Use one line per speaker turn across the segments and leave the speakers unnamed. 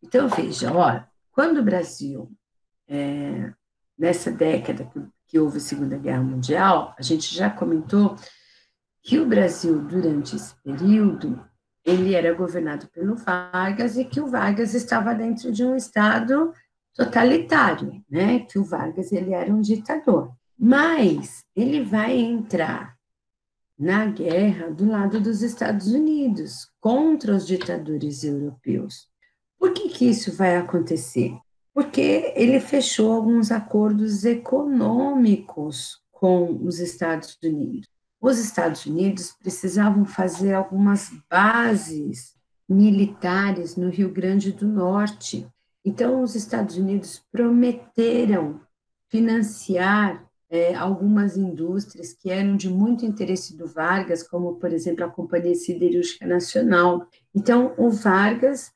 Então, veja, olha, quando o Brasil, nessa década que houve a Segunda Guerra Mundial, a gente já comentou que o Brasil, durante esse período, ele era governado pelo Vargas e que o Vargas estava dentro de um Estado totalitário, né? Que o Vargas ele era um ditador. Mas ele vai entrar na guerra do lado dos Estados Unidos contra os ditadores europeus. Por que que isso vai acontecer? Porque ele fechou alguns acordos econômicos com os Estados Unidos. Os Estados Unidos precisavam fazer algumas bases militares no Rio Grande do Norte. Então, os Estados Unidos prometeram financiar algumas indústrias que eram de muito interesse do Vargas, como, por exemplo, a Companhia Siderúrgica Nacional. Então, o Vargas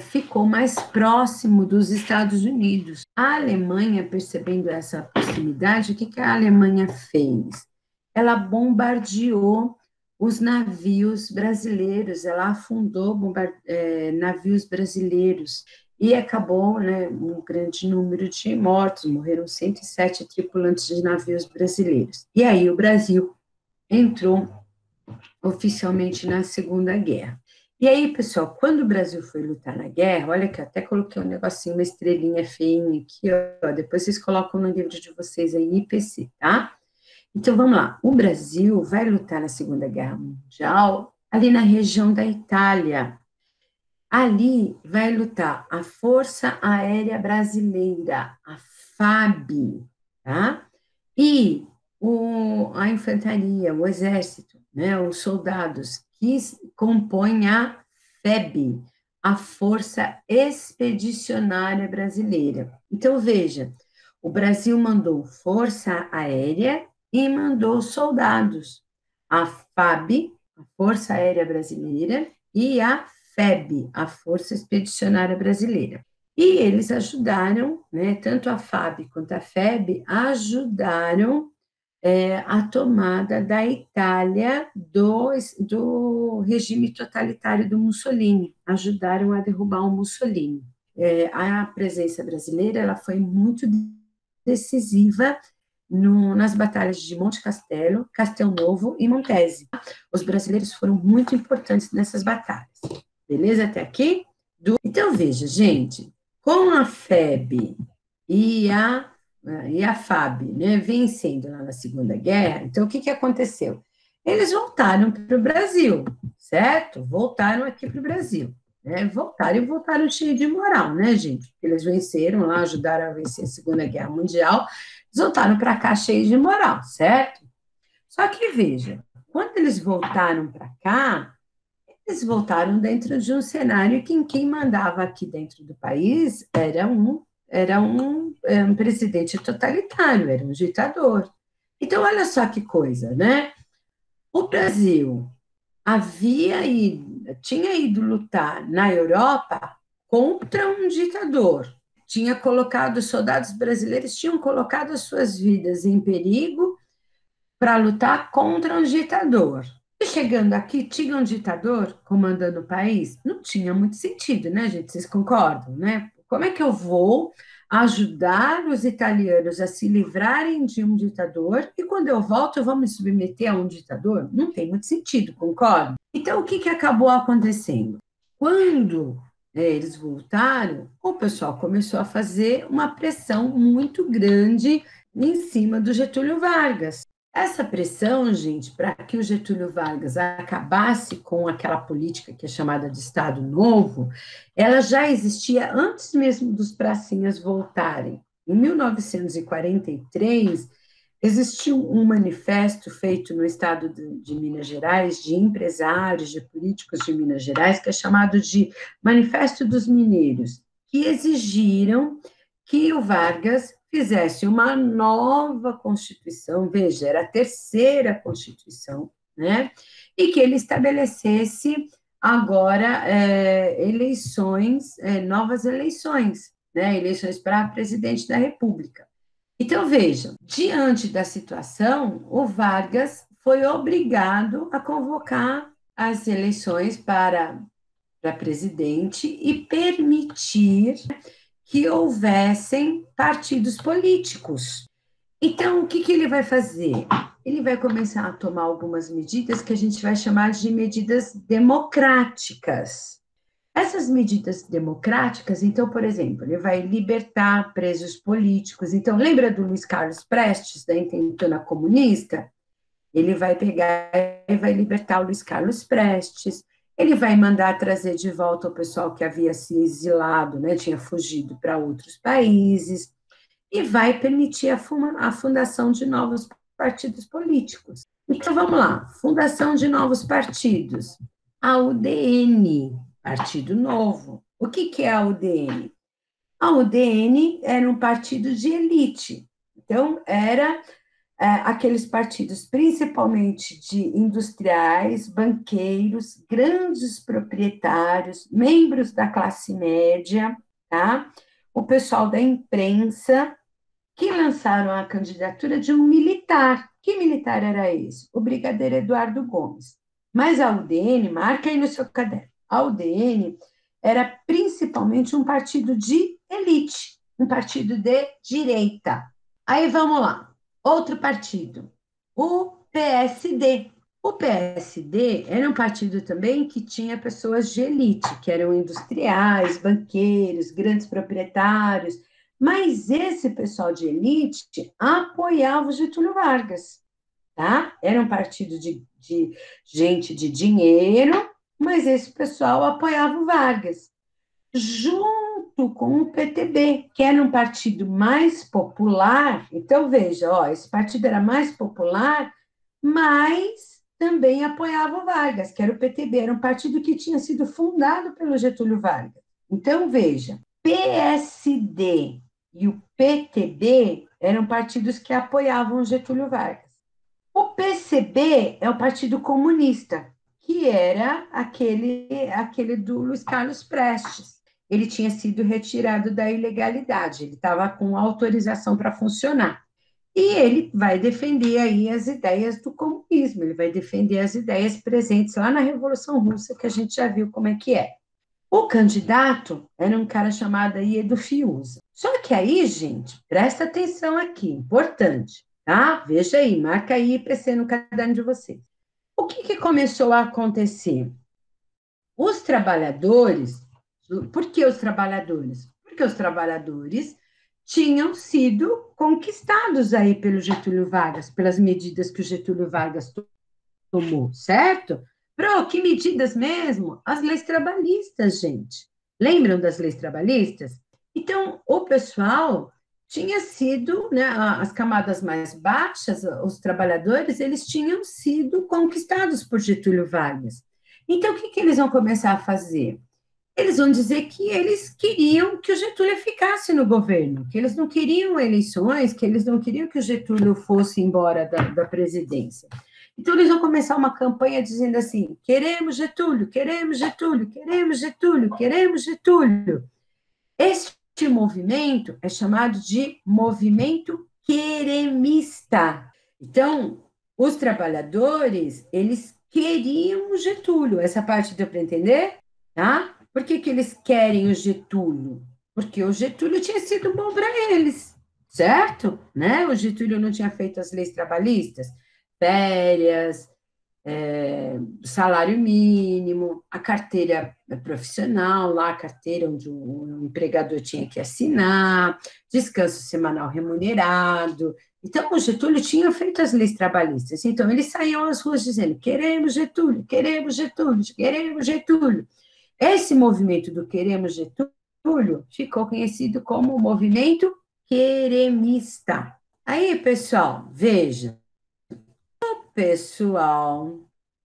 ficou mais próximo dos Estados Unidos. A Alemanha, percebendo essa proximidade, o que que a Alemanha fez? Ela bombardeou os navios brasileiros, ela afundou navios brasileiros e acabou, né, um grande número de mortos, morreram 107 tripulantes de navios brasileiros. E aí o Brasil entrou oficialmente na Segunda Guerra. E aí, pessoal, quando o Brasil foi lutar na guerra, olha que eu até coloquei um negocinho, uma estrelinha feinha aqui, ó, depois vocês colocam no livro de vocês aí, IPC, tá? Então, vamos lá. O Brasil vai lutar na Segunda Guerra Mundial ali na região da Itália. Ali vai lutar a Força Aérea Brasileira, a FAB, tá? E a infantaria, o exército, né, os soldados que compõem a FEB, a Força Expedicionária Brasileira. Então, veja, o Brasil mandou Força Aérea e mandou soldados. A FAB, a Força Aérea Brasileira, e a FEB, a Força Expedicionária Brasileira. E eles ajudaram, né, tanto a FAB quanto a FEB ajudaram a tomada da Itália do regime totalitário do Mussolini, ajudaram a derrubar o Mussolini. A presença brasileira ela foi muito decisiva nas batalhas de Monte Castelo, Castelnovo e Montese. Os brasileiros foram muito importantes nessas batalhas. Beleza até aqui? Então, veja, gente, com a FEB e a FAB, né, vencendo lá na Segunda Guerra, então o que, que aconteceu? Eles voltaram para o Brasil, certo? Voltaram aqui para o Brasil. Né? Voltaram e voltaram cheio de moral, né, gente? Porque eles venceram lá, ajudaram a vencer a Segunda Guerra Mundial, eles voltaram para cá cheios de moral, certo? Só que veja, quando eles voltaram para cá, eles voltaram dentro de um cenário que quem mandava aqui dentro do país era um presidente totalitário, era um ditador. Então, olha só que coisa, né? O Brasil tinha ido lutar na Europa contra um ditador, tinha colocado, os soldados brasileiros tinham colocado as suas vidas em perigo para lutar contra um ditador. E chegando aqui, tinha um ditador comandando o país? Não tinha muito sentido, né, gente? Vocês concordam, né? Como é que eu vou ajudar os italianos a se livrarem de um ditador e quando eu volto eu vou me submeter a um ditador? Não tem muito sentido, concordo? Então, o que, que acabou acontecendo? Quando eles voltaram, o pessoal começou a fazer uma pressão muito grande em cima do Getúlio Vargas. Essa pressão, gente, para que o Getúlio Vargas acabasse com aquela política que é chamada de Estado Novo, ela já existia antes mesmo dos pracinhas voltarem. Em 1943, existiu um manifesto feito no estado de Minas Gerais, de empresários, de políticos de Minas Gerais, que é chamado de Manifesto dos Mineiros, que exigiram que o Vargas fizesse uma nova Constituição, veja, era a terceira Constituição, né? E que ele estabelecesse agora novas eleições, né? Eleições para presidente da República. Então, vejam, diante da situação, o Vargas foi obrigado a convocar as eleições para para presidente e permitir que houvessem partidos políticos. Então, o que, que ele vai fazer? Ele vai começar a tomar algumas medidas que a gente vai chamar de medidas democráticas. Essas medidas democráticas, então, por exemplo, ele vai libertar presos políticos. Então, lembra do Luiz Carlos Prestes, da intentona comunista? Ele vai pegar e vai libertar o Luiz Carlos Prestes. Ele vai mandar trazer de volta o pessoal que havia se exilado, né, tinha fugido para outros países, e vai permitir a fundação de novos partidos políticos. Então, vamos lá, fundação de novos partidos. A UDN, Partido Novo. O que, que é a UDN? A UDN era um partido de elite. Então, era aqueles partidos, principalmente de industriais, banqueiros, grandes proprietários, membros da classe média, tá? O pessoal da imprensa, que lançaram a candidatura de um militar. Que militar era esse? O brigadeiro Eduardo Gomes. Mas a UDN, marca aí no seu caderno, a UDN era principalmente um partido de elite, um partido de direita. Aí vamos lá, outro partido, o PSD. O PSD era um partido também que tinha pessoas de elite, que eram industriais, banqueiros, grandes proprietários, mas esse pessoal de elite apoiava o Getúlio Vargas, tá? Era um partido de gente de dinheiro, mas esse pessoal apoiava o Vargas, junto com o PTB, que era um partido mais popular. Então, veja, ó, esse partido era mais popular, mas também apoiava o Vargas, que era o PTB, era um partido que tinha sido fundado pelo Getúlio Vargas. Então, veja, PSD e o PTB eram partidos que apoiavam Getúlio Vargas. O PCB é o Partido Comunista, que era aquele do Luiz Carlos Prestes. Ele tinha sido retirado da ilegalidade, ele estava com autorização para funcionar. E ele vai defender aí as ideias do comunismo, ele vai defender as ideias presentes lá na Revolução Russa, que a gente já viu como é que é. O candidato era um cara chamado aí Edu Fiuza. Só que aí, gente, presta atenção aqui, importante, tá? Veja aí, marca aí para ser no caderno de vocês. O que, que começou a acontecer? Os trabalhadores, por que os trabalhadores? Porque os trabalhadores tinham sido conquistados aí pelo Getúlio Vargas, pelas medidas que o Getúlio Vargas tomou, certo? Pro, que medidas mesmo? As leis trabalhistas, gente. Lembram das leis trabalhistas? Então, o pessoal tinha sido, né, as camadas mais baixas, os trabalhadores, eles tinham sido conquistados por Getúlio Vargas. Então, o que, que eles vão começar a fazer? Eles vão dizer que eles queriam que o Getúlio ficasse no governo, que eles não queriam eleições, que eles não queriam que o Getúlio fosse embora da presidência. Então, eles vão começar uma campanha dizendo assim: queremos Getúlio, queremos Getúlio, queremos Getúlio, queremos Getúlio. Este movimento é chamado de movimento queremista. Então, os trabalhadores, eles queriam o Getúlio. Essa parte deu para entender? Tá? Por que, que eles querem o Getúlio? Porque o Getúlio tinha sido bom para eles, certo? Né? O Getúlio não tinha feito as leis trabalhistas, férias, salário mínimo, a carteira profissional, lá a carteira onde o empregador tinha que assinar, descanso semanal remunerado. Então, o Getúlio tinha feito as leis trabalhistas. Então, eles saíam às ruas dizendo: queremos Getúlio, queremos Getúlio, queremos Getúlio. Esse movimento do queremos Getúlio ficou conhecido como o movimento queremista. Aí, pessoal, veja, pessoal,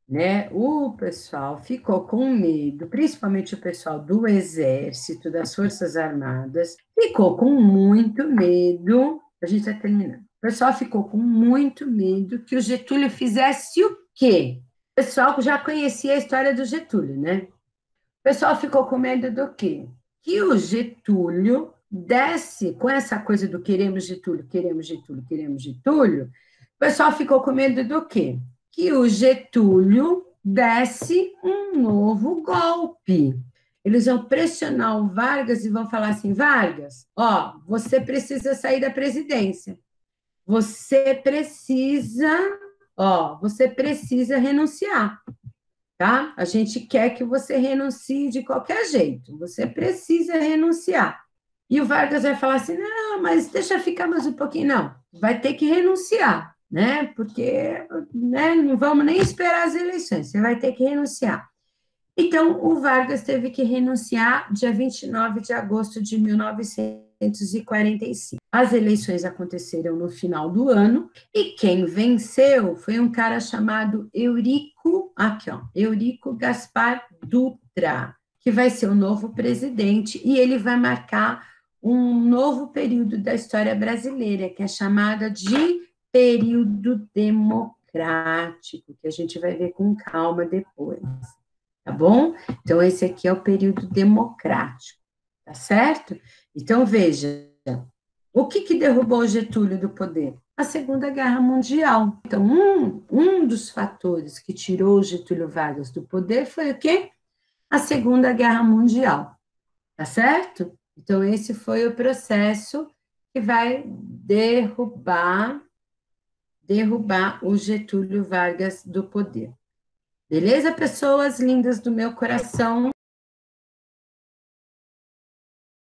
né? O pessoal ficou com medo, principalmente o pessoal do Exército, das Forças Armadas, ficou com muito medo. A gente está terminando. O pessoal ficou com muito medo que o Getúlio fizesse o quê? O pessoal já conhecia a história do Getúlio, né? O pessoal ficou com medo do quê? Que o Getúlio desse, com essa coisa do queremos Getúlio, queremos Getúlio, queremos Getúlio, o pessoal ficou com medo do quê? Que o Getúlio desse um novo golpe. Eles vão pressionar o Vargas e vão falar assim: Vargas, ó, você precisa sair da presidência. Você precisa, ó, você precisa renunciar, tá? A gente quer que você renuncie de qualquer jeito. Você precisa renunciar. E o Vargas vai falar assim: não, mas deixa ficar mais um pouquinho. Não, vai ter que renunciar, né? Porque né, não vamos nem esperar as eleições, você vai ter que renunciar. Então, o Vargas teve que renunciar dia 29 de agosto de 1945. As eleições aconteceram no final do ano, e quem venceu foi um cara chamado Eurico, aqui ó, Eurico Gaspar Dutra, que vai ser o novo presidente, e ele vai marcar um novo período da história brasileira, que é chamada de período democrático, que a gente vai ver com calma depois. Tá bom? Então, esse aqui é o período democrático, tá certo? Então, veja, o que derrubou Getúlio do poder? A Segunda Guerra Mundial. Então, um dos fatores que tirou Getúlio Vargas do poder foi o quê? A Segunda Guerra Mundial, tá certo? Então, esse foi o processo que vai derrubar o Getúlio Vargas do poder. Beleza, pessoas lindas do meu coração?